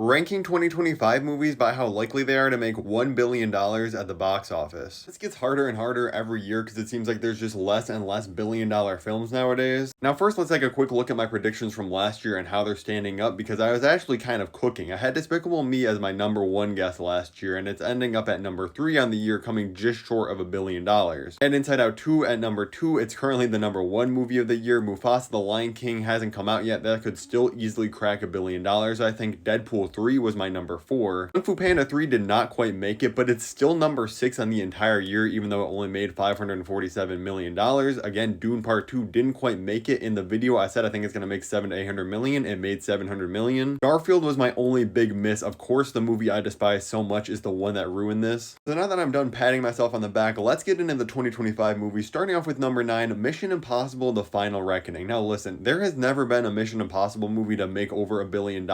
Ranking 2025 movies by how likely they are to make $1 billion at the box office. This gets harder and harder every year because it seems like there's just less and less billion-dollar films nowadays. Now first, let's take a quick look at my predictions from last year and how they're standing up, because I was actually kind of cooking. I had Despicable Me as my number 1 guess last year, and it's ending up at number 3 on the year, coming just short of $1 billion. And Inside Out 2 at number 2, it's currently the number 1 movie of the year. Mufasa the Lion King hasn't come out yet. That could still easily crack $1 billion. I think Deadpool 3 was my number 4. Kung Fu Panda 3 did not quite make it, but it's still number 6 on the entire year, even though it only made $547 million. Again, Dune Part 2 didn't quite make it. In the video, I said I think it's going to make $700 to $800 million. It made $700 million. Garfield was my only big miss. Of course, the movie I despise so much is the one that ruined this. So now that I'm done patting myself on the back, let's get into the 2025 movies, starting off with number 9, Mission Impossible: The Final Reckoning. Now listen, there has never been a Mission Impossible movie to make over $1 billion,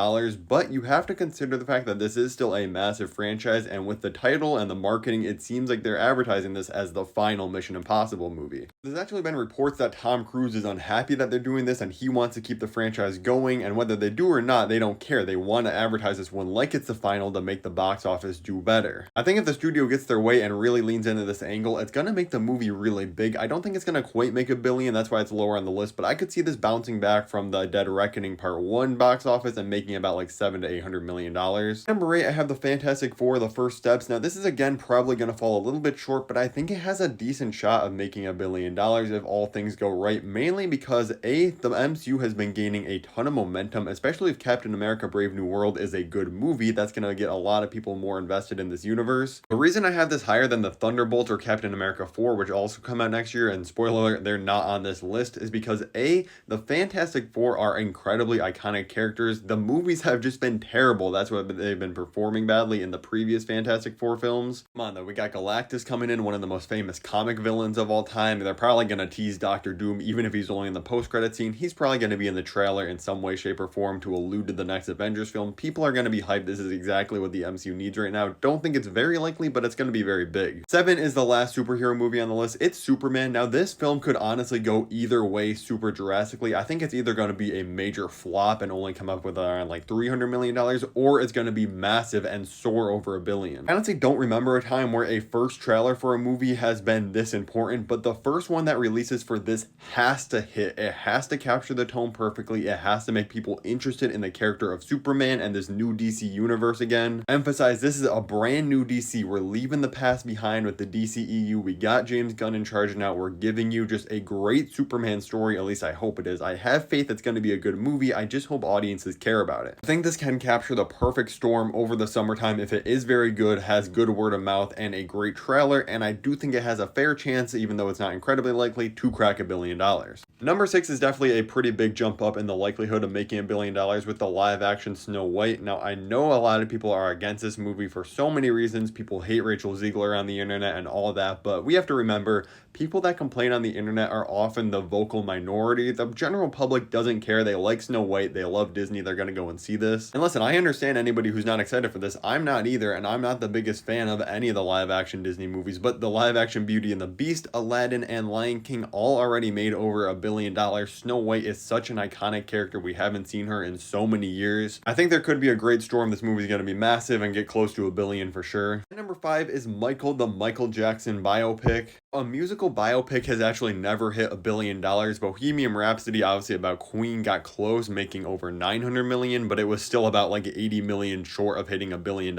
but you have to consider the fact that this is still a massive franchise, and with the title and the marketing, it seems like they're advertising this as the final Mission Impossible movie. There's actually been reports that Tom Cruise is unhappy that they're doing this and he wants to keep the franchise going, and whether they do or not, they don't care. They want to advertise this one like it's the final to make the box office do better. I think if the studio gets their way and really leans into this angle, it's gonna make the movie really big. I don't think it's gonna quite make $1 billion, that's why it's lower on the list, but I could see this bouncing back from the Dead Reckoning Part 1 box office and making about like $700 to $800 million. Number 8, I have the Fantastic Four: The First Steps. Now this is again probably going to fall a little bit short, but I think it has a decent shot of making $1 billion if all things go right, mainly because the MCU has been gaining a ton of momentum, especially if Captain America: Brave New World is a good movie. That's going to get a lot of people more invested in this universe. The reason I have this higher than the Thunderbolts or Captain America 4, which also come out next year, and spoiler alert, they're not on this list, is because the Fantastic Four are incredibly iconic characters. The movies have just been terrible. That's what they've been performing badly in the previous Fantastic Four films. Come on though, we got Galactus coming in, one of the most famous comic villains of all time. They're probably going to tease Doctor Doom, even if he's only in the post-credit scene. He's probably going to be in the trailer in some way, shape, or form to allude to the next Avengers film. People are going to be hyped. This is exactly what the MCU needs right now. Don't think it's very likely, but it's going to be very big. 7 is the last superhero movie on the list. It's Superman. Now this film could honestly go either way super drastically. I think it's either going to be a major flop and only come up with around like $300 million, or it's going to be massive and soar over $1 billion. I honestly don't remember a time where a first trailer for a movie has been this important, but the first one that releases for this has to hit. It has to capture the tone perfectly. It has to make people interested in the character of Superman and this new DC universe again. Emphasize, this is a brand new DC. We're leaving the past behind with the DCEU. We got James Gunn in charge now. We're giving you just a great Superman story. At least I hope it is. I have faith it's going to be a good movie. I just hope audiences care about it. I think this can capture the perfect storm over the summertime if it is very good, has good word of mouth, and a great trailer, and I do think it has a fair chance, even though it's not incredibly likely, to crack $1 billion. Number 6 is definitely a pretty big jump up in the likelihood of making $1 billion with the live action Snow White. Now I know a lot of people are against this movie for so many reasons. People hate Rachel Zegler on the internet and all that, but we have to remember, people that complain on the internet are often the vocal minority. The general public doesn't care. They like Snow White, they love Disney, they're gonna go and see this. And listen, I understand anybody who's not excited for this. I'm not either, and I'm not the biggest fan of any of the live action Disney movies, but the live action Beauty and the Beast, Aladdin, and Lion King all already made over $1 billion. Snow White is such an iconic character. We haven't seen her in so many years. I think there could be a great storm. This movie's gonna be massive and get close to $1 billion for sure. And number 5 is Michael, the Michael Jackson biopic. A musical biopic has actually never hit $1 billion. Bohemian Rhapsody, obviously about Queen, got close, making over $900 million, but it was still about like 80 million short of hitting $1 billion.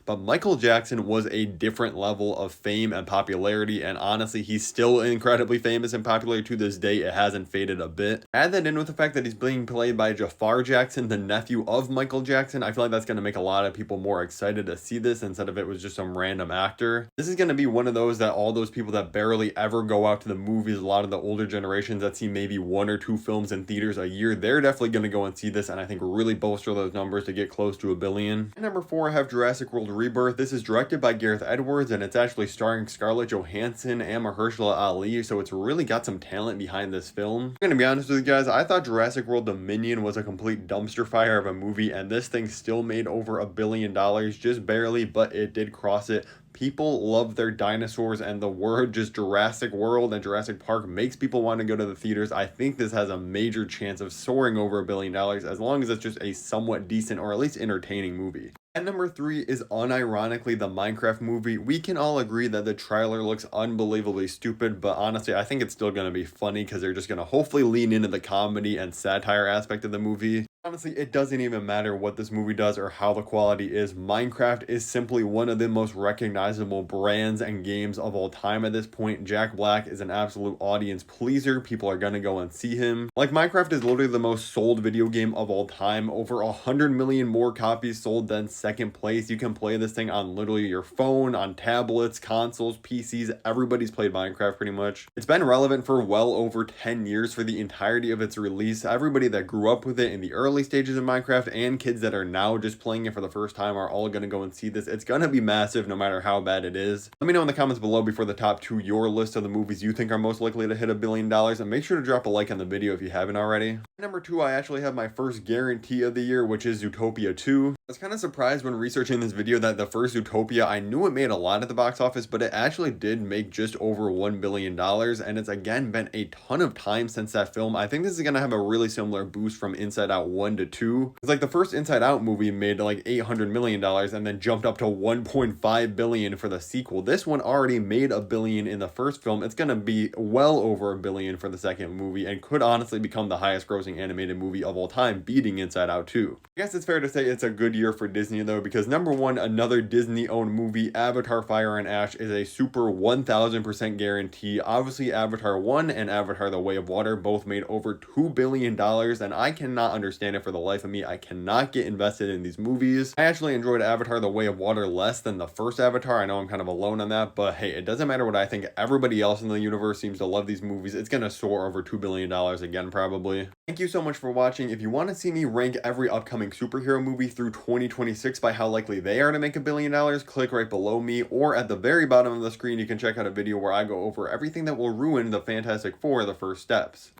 But Michael Jackson was a different level of fame and popularity, and honestly, he's still incredibly famous and popular to this day. It hasn't faded a bit. Add that in with the fact that he's being played by Jafar Jackson, the nephew of Michael Jackson. I feel like that's going to make a lot of people more excited to see this instead of it was just some random actor. This is going to be one of those that all those people that barely ever go out to the movies, a lot of the older generations that see maybe 1 or 2 films in theaters a year, they're definitely going to go and see this, and I think really bolster those numbers to get close to $1 billion. And number 4, I have Jurassic World Rebirth. This is directed by Gareth Edwards, and it's actually starring Scarlett Johansson and Mahershala Ali, so it's really got some talent behind this film. I'm gonna be honest with you guys, I thought Jurassic World Dominion was a complete dumpster fire of a movie, and this thing still made over $1 billion, just barely, but it did cross it. People love their dinosaurs, and the word just Jurassic World and Jurassic Park makes people want to go to the theaters. I think this has a major chance of soaring over $1 billion as long as it's just a somewhat decent or at least entertaining movie. And number 3 is unironically the Minecraft movie. We can all agree that the trailer looks unbelievably stupid, but honestly, I think it's still going to be funny because they're just going to hopefully lean into the comedy and satire aspect of the movie. Honestly, it doesn't even matter what this movie does or how the quality is. Minecraft is simply one of the most recognizable brands and games of all time at this point. Jack Black is an absolute audience pleaser. People are gonna go and see him. Like, Minecraft is literally the most sold video game of all time. Over 100 million more copies sold than second place. You can play this thing on literally your phone, on tablets, consoles, PCs. Everybody's played Minecraft pretty much. It's been relevant for well over 10 years for the entirety of its release. Everybody that grew up with it in the early stages of Minecraft and kids that are now just playing it for the first time are all going to go and see this. It's going to be massive no matter how bad it is. Let me know in the comments below before the top 2 your list of the movies you think are most likely to hit $1 billion, and make sure to drop a like on the video if you haven't already. Number 2, I actually have my first guarantee of the year, which is Zootopia 2. I was kind of surprised when researching this video that the first Zootopia, I knew it made a lot at the box office, but it actually did make just over $1 billion, and it's again been a ton of time since that film. I think this is going to have a really similar boost from Inside Out 1 to 2. It's like the first Inside Out movie made like $800 million and then jumped up to $1.5 billion for the sequel. This one already made $1 billion in the first film. It's going to be well over $1 billion for the second movie and could honestly become the highest grossing animated movie of all time, beating Inside Out 2. I guess it's fair to say it's a good year for Disney though, because number 1, another Disney owned movie, Avatar Fire and Ash, is a super 1000% guarantee. Obviously Avatar 1 and Avatar The Way of Water both made over $2 billion, and I cannot understand it for the life of me. I cannot get invested in these movies. I actually enjoyed Avatar The Way of Water less than the first Avatar. I know I'm kind of alone on that, but hey, it doesn't matter what I think. Everybody else in the universe seems to love these movies. It's gonna soar over $2 billion again, probably. Thank you so much for watching. If you want to see me rank every upcoming superhero movie through 2026 by how likely they are to make $1 billion, click right below me, or at the very bottom of the screen, you can check out a video where I go over everything that will ruin the Fantastic Four: The First Steps.